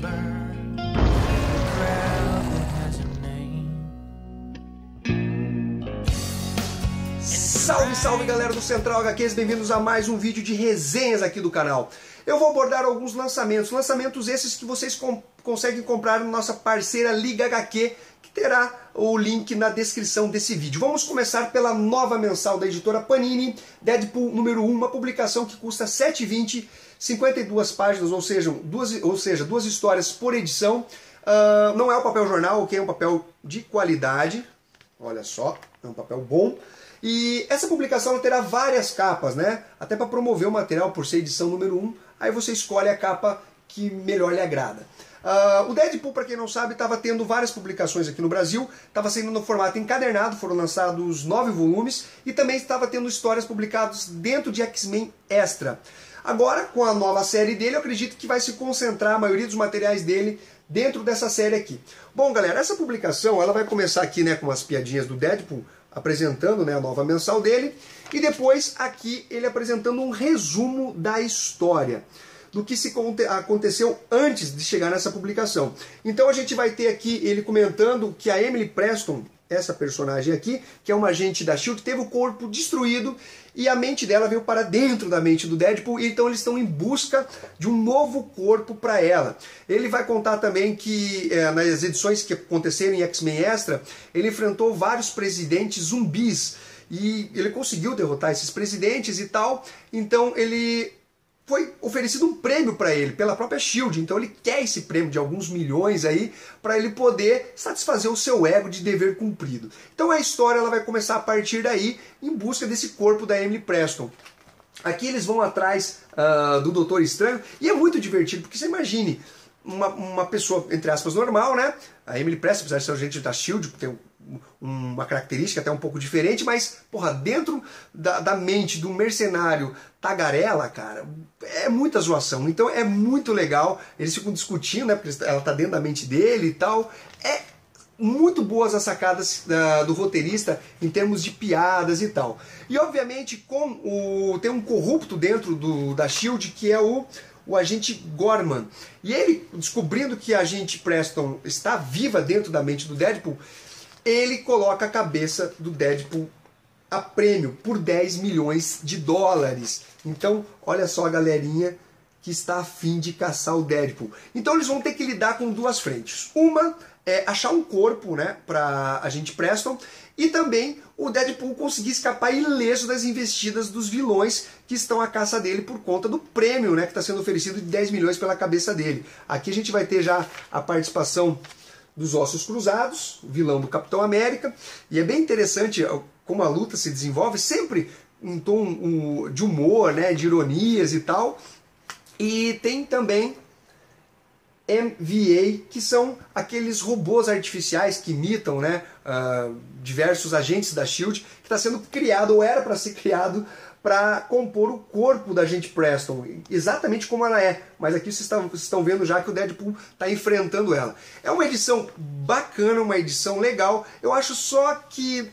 burn the crowd that has a name. Salve, salve galera do Central HQs, bem-vindos a mais um vídeo de resenhas aqui do canal. Eu vou abordar alguns lançamentos esses que vocês conseguem comprar na nossa parceira Liga HQ, que terá o link na descrição desse vídeo. Vamos começar pela nova mensal da editora Panini, Deadpool número 1, uma publicação que custa R$ 7,20, 52 páginas, ou seja, duas histórias por edição. Não é um papel jornal, ok? É um papel de qualidade, olha só, é um papel bom. E essa publicação ela terá várias capas, né? Até para promover o material por ser edição número 1, aí você escolhe a capa que melhor lhe agrada. O Deadpool, para quem não sabe, estava tendo várias publicações aqui no Brasil, estava saindo no formato encadernado, foram lançados 9 volumes, e também estava tendo histórias publicadas dentro de X-Men Extra. Agora, com a nova série dele, eu acredito que vai se concentrar a maioria dos materiais dele dentro dessa série aqui. Bom, galera, essa publicação ela vai começar aqui, né, com as piadinhas do Deadpool, apresentando, né, a nova mensal dele, e depois aqui ele apresentando um resumo da história, do que aconteceu antes de chegar nessa publicação. Então a gente vai ter aqui ele comentando que a Emily Preston, essa personagem aqui, que é uma agente da SHIELD, teve o corpo destruído e a mente dela veio para dentro da mente do Deadpool, e então eles estão em busca de um novo corpo para ela. Ele vai contar também que nas edições que aconteceram em X-Men Extra, ele enfrentou vários presidentes zumbis e ele conseguiu derrotar esses presidentes e tal, então ele foi oferecido um prêmio para ele pela própria SHIELD, então ele quer esse prêmio de alguns milhões aí para ele poder satisfazer o seu ego de dever cumprido. Então a história ela vai começar a partir daí em busca desse corpo da Emily Preston. Aqui eles vão atrás do Doutor Estranho e é muito divertido, porque você imagine uma pessoa, entre aspas, normal, né? A Emily Preston, apesar de ser agente da SHIELD, tem uma característica até um pouco diferente, mas, porra, dentro da mente do mercenário tagarela, cara, é muita zoação. Então é muito legal, eles ficam discutindo, né, porque ela tá dentro da mente dele e tal. É muito boas as sacadas do roteirista em termos de piadas e tal. E, obviamente, tem um corrupto dentro da SHIELD, que é o agente Gorman. E ele, descobrindo que a agente Preston está viva dentro da mente do Deadpool, ele coloca a cabeça do Deadpool a prêmio por 10 milhões de dólares. Então, olha só a galerinha que está a fim de caçar o Deadpool. Então eles vão ter que lidar com duas frentes. Uma é achar um corpo, né, para agente Preston, e também o Deadpool conseguir escapar ileso das investidas dos vilões que estão à caça dele por conta do prêmio, né, que está sendo oferecido de 10 milhões pela cabeça dele. Aqui a gente vai ter já a participação dos Ossos Cruzados, o vilão do Capitão América, e é bem interessante como a luta se desenvolve, sempre em tom de humor, né, de ironias e tal. E tem também MVA, que são aqueles robôs artificiais que imitam, né, diversos agentes da SHIELD, que está sendo criado, ou era para ser criado, para compor o corpo da agente Preston, exatamente como ela é. Mas aqui vocês estão vendo já que o Deadpool está enfrentando ela. É uma edição bacana, uma edição legal. Eu acho só que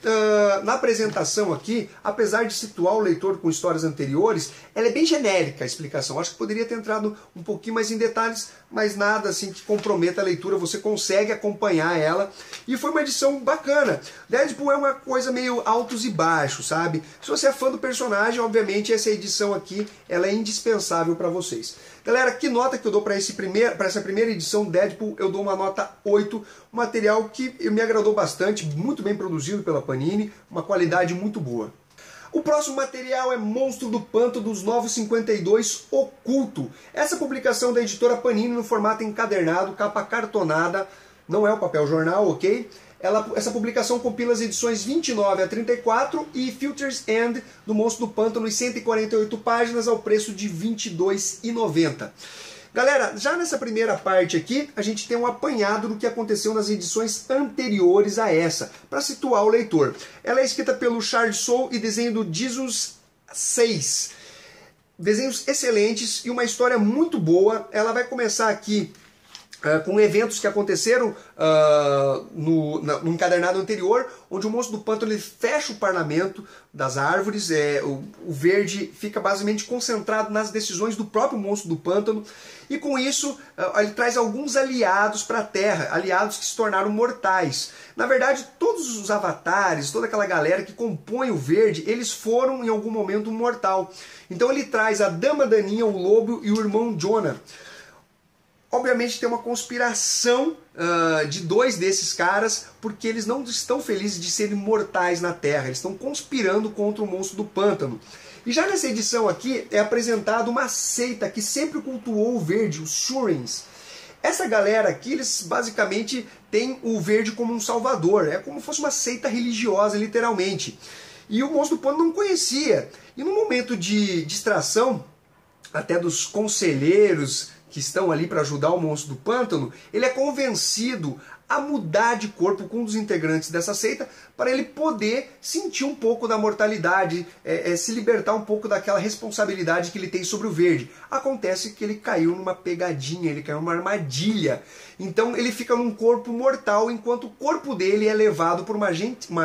na apresentação aqui, apesar de situar o leitor com histórias anteriores, ela é bem genérica a explicação. Acho que poderia ter entrado um pouquinho mais em detalhes, mas nada assim que comprometa a leitura. Você consegue acompanhar ela. E foi uma edição bacana. Deadpool é uma coisa meio altos e baixos, sabe? Se você é fã do personagem, obviamente essa edição aqui ela é indispensável para vocês. Galera, que nota que eu dou para essa primeira edição Deadpool? Eu dou uma nota 8, um material que me agradou bastante, muito bem produzido pela Panini, uma qualidade muito boa. O próximo material é Monstro do Pântano dos Novos 52 Oculto. Essa publicação da editora Panini no formato encadernado, capa cartonada, não é o papel jornal, ok? Essa publicação compila as edições 29 a 34 e Future's End do Monstro do Pântano em 148 páginas ao preço de R$ 22,90. Galera, já nessa primeira parte aqui, a gente tem um apanhado do que aconteceu nas edições anteriores a essa, para situar o leitor. Ela é escrita pelo Charles Soule e desenho do Jesus 6. Desenhos excelentes e uma história muito boa. Ela vai começar aqui com eventos que aconteceram no encadernado anterior, onde o Monstro do Pântano ele fecha o parlamento das árvores, o verde fica basicamente concentrado nas decisões do próprio Monstro do Pântano, e com isso ele traz alguns aliados para a Terra, aliados que se tornaram mortais. Na verdade, todos os avatares, toda aquela galera que compõe o verde, eles foram em algum momento um mortal. Então ele traz a Dama Daninha, o Lobo e o irmão Jonah. Obviamente tem uma conspiração de dois desses caras, porque eles não estão felizes de serem mortais na Terra, eles estão conspirando contra o Monstro do Pântano. E já nessa edição aqui é apresentada uma seita que sempre cultuou o verde, os Shurins. Essa galera aqui, eles basicamente têm o verde como um salvador, é como se fosse uma seita religiosa, literalmente. E o Monstro do Pântano não conhecia. E no momento de distração, até dos conselheiros que estão ali para ajudar o Monstro do Pântano, ele é convencido a mudar de corpo com um dos integrantes dessa seita para ele poder sentir um pouco da mortalidade, se libertar um pouco daquela responsabilidade que ele tem sobre o verde. Acontece que ele caiu numa pegadinha, ele caiu numa armadilha. Então ele fica num corpo mortal, enquanto o corpo dele é levado por uma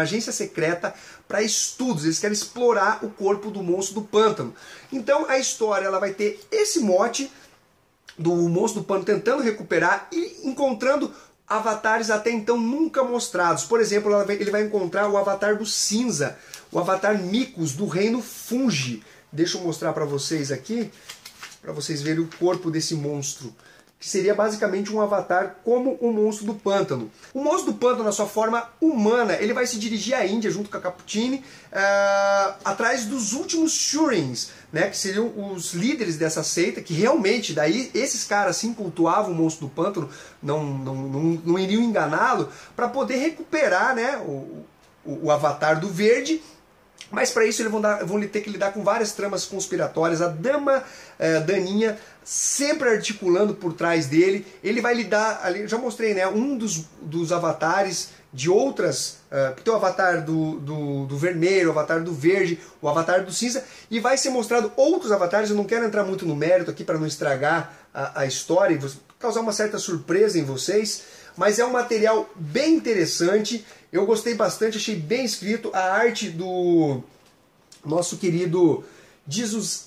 agência secreta para estudos. Eles querem explorar o corpo do Monstro do Pântano. Então a história ela vai ter esse mote do Monstro do Pântano tentando recuperar e encontrando avatares até então nunca mostrados. Por exemplo, ele vai encontrar o avatar do Cinza, o avatar Micos do reino Fungi. Deixa eu mostrar para vocês aqui, para vocês verem o corpo desse monstro, que seria basicamente um avatar como o Monstro do Pântano. O Monstro do Pântano, na sua forma humana, ele vai se dirigir à Índia junto com a Cappuccini, atrás dos últimos Shurins, né, que seriam os líderes dessa seita, que realmente, daí esses caras sim cultuavam o Monstro do Pântano, não iriam enganá-lo, para poder recuperar, né, o avatar do verde. Mas para isso eles vão ter que lidar com várias tramas conspiratórias. A Dama Daninha sempre articulando por trás dele. Ele vai lidar, ali, já mostrei, né, um dos avatares de outras, tem o avatar do vermelho, o avatar do verde, o avatar do cinza, e vai ser mostrado outros avatares. Eu não quero entrar muito no mérito aqui para não estragar a história e causar uma certa surpresa em vocês, mas é um material bem interessante. Eu gostei bastante, achei bem escrito. A arte do nosso querido Jesus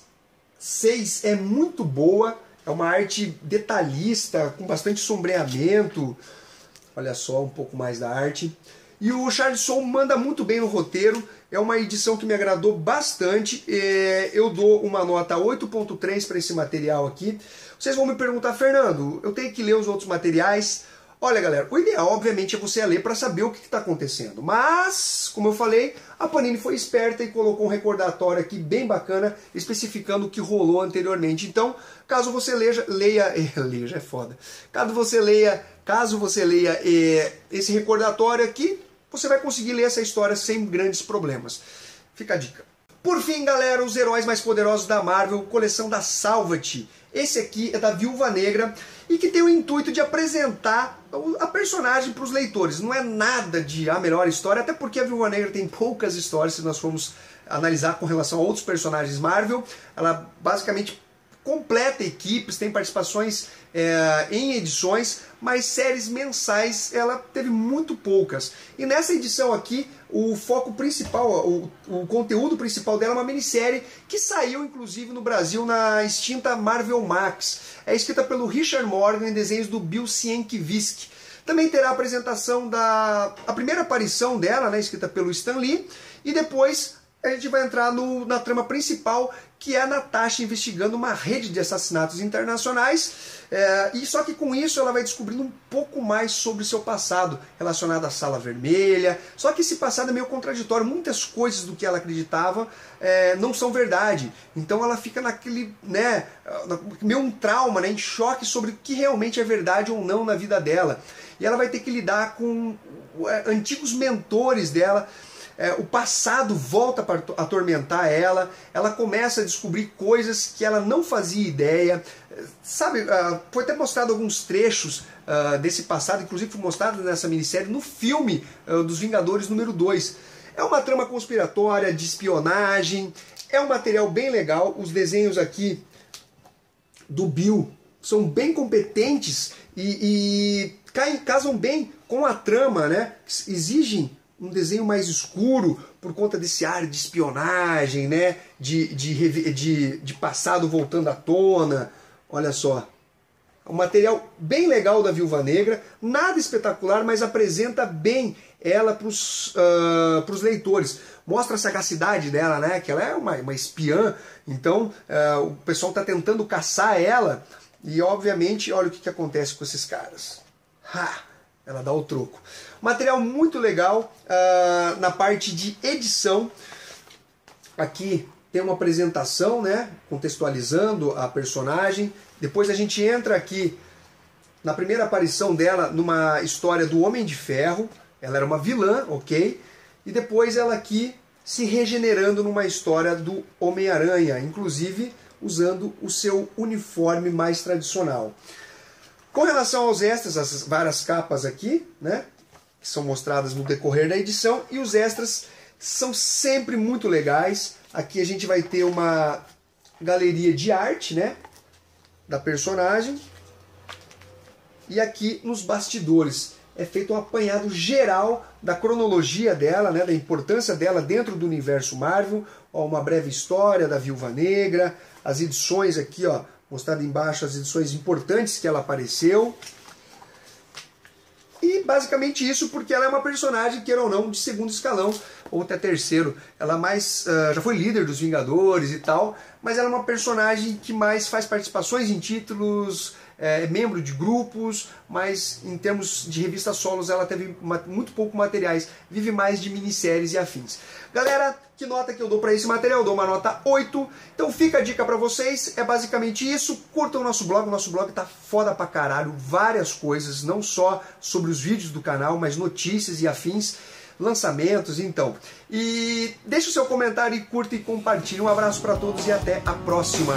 6 é muito boa. É uma arte detalhista, com bastante sombreamento. Olha só, um pouco mais da arte. E o Charles Soule manda muito bem no roteiro. É uma edição que me agradou bastante. Eu dou uma nota 8.3 para esse material aqui. Vocês vão me perguntar, Fernando, eu tenho que ler os outros materiais? Olha, galera, o ideal, obviamente, é você ler para saber o que está acontecendo. Mas, como eu falei, a Panini foi esperta e colocou um recordatório aqui bem bacana, especificando o que rolou anteriormente. Então, caso você leia é foda. Caso você leia esse recordatório aqui, você vai conseguir ler essa história sem grandes problemas. Fica a dica. Por fim, galera, os heróis mais poderosos da Marvel, coleção da Salvat. Esse aqui é da Viúva Negra e que tem o intuito de apresentar a personagem para os leitores. Não é nada de a melhor história, até porque a Viúva Negra tem poucas histórias, se nós formos analisar com relação a outros personagens Marvel. Ela basicamente completa equipes, tem participações em edições, mas séries mensais ela teve muito poucas. E nessa edição aqui, o foco principal, o conteúdo principal dela é uma minissérie que saiu inclusive no Brasil na extinta Marvel Max. É escrita pelo Richard Morgan em desenhos do Bill Sienkiewicz. Também terá a apresentação a primeira aparição dela, né, escrita pelo Stan Lee, e depois a gente vai entrar na trama principal, que é a Natasha investigando uma rede de assassinatos internacionais, e só que com isso ela vai descobrindo um pouco mais sobre o seu passado, relacionado à Sala Vermelha. Só que esse passado é meio contraditório, muitas coisas do que ela acreditava não são verdade. Então ela fica naquele, né, meio um trauma, né, em choque sobre o que realmente é verdade ou não na vida dela. E ela vai ter que lidar com antigos mentores dela. O passado volta para atormentar ela, ela começa a descobrir coisas que ela não fazia ideia. Sabe, foi até mostrado alguns trechos desse passado, inclusive foi mostrado nessa minissérie no filme dos Vingadores número 2. É uma trama conspiratória, de espionagem, é um material bem legal. Os desenhos aqui do Bill são bem competentes e casam bem com a trama, né? Exigem um desenho mais escuro por conta desse ar de espionagem, né? De passado voltando à tona. Olha só. Um material bem legal da Viúva Negra, nada espetacular, mas apresenta bem ela para os leitores. Mostra a sagacidade dela, né? Que ela é uma espiã, então o pessoal está tentando caçar ela e, obviamente, olha o que acontece com esses caras. Ela dá o troco. Material muito legal na parte de edição. Aqui tem uma apresentação, né? Contextualizando a personagem. Depois a gente entra aqui na primeira aparição dela numa história do Homem de Ferro. Ela era uma vilã, ok? E depois ela aqui se regenerando numa história do Homem-Aranha, inclusive usando o seu uniforme mais tradicional. Com relação aos extras, as várias capas aqui, né? Que são mostradas no decorrer da edição. E os extras são sempre muito legais. Aqui a gente vai ter uma galeria de arte, né? Da personagem. E aqui nos bastidores é feito um apanhado geral da cronologia dela, né, da importância dela dentro do universo Marvel. Ó, uma breve história da Viúva Negra, as edições aqui, ó, mostrado embaixo as edições importantes que ela apareceu. E basicamente isso porque ela é uma personagem, queira ou não, de segundo escalão, ou até terceiro. Ela mais já foi líder dos Vingadores e tal, mas ela é uma personagem que mais faz participações em títulos, é membro de grupos, mas em termos de revistas solos ela teve muito pouco materiais, vive mais de minisséries e afins. Galera, que nota que eu dou para esse material? Eu dou uma nota 8. Então fica a dica para vocês, é basicamente isso. Curtam o nosso blog tá foda pra caralho, várias coisas, não só sobre os vídeos do canal, mas notícias e afins, lançamentos, então. E deixa o seu comentário e curta e compartilhe. Um abraço para todos e até a próxima.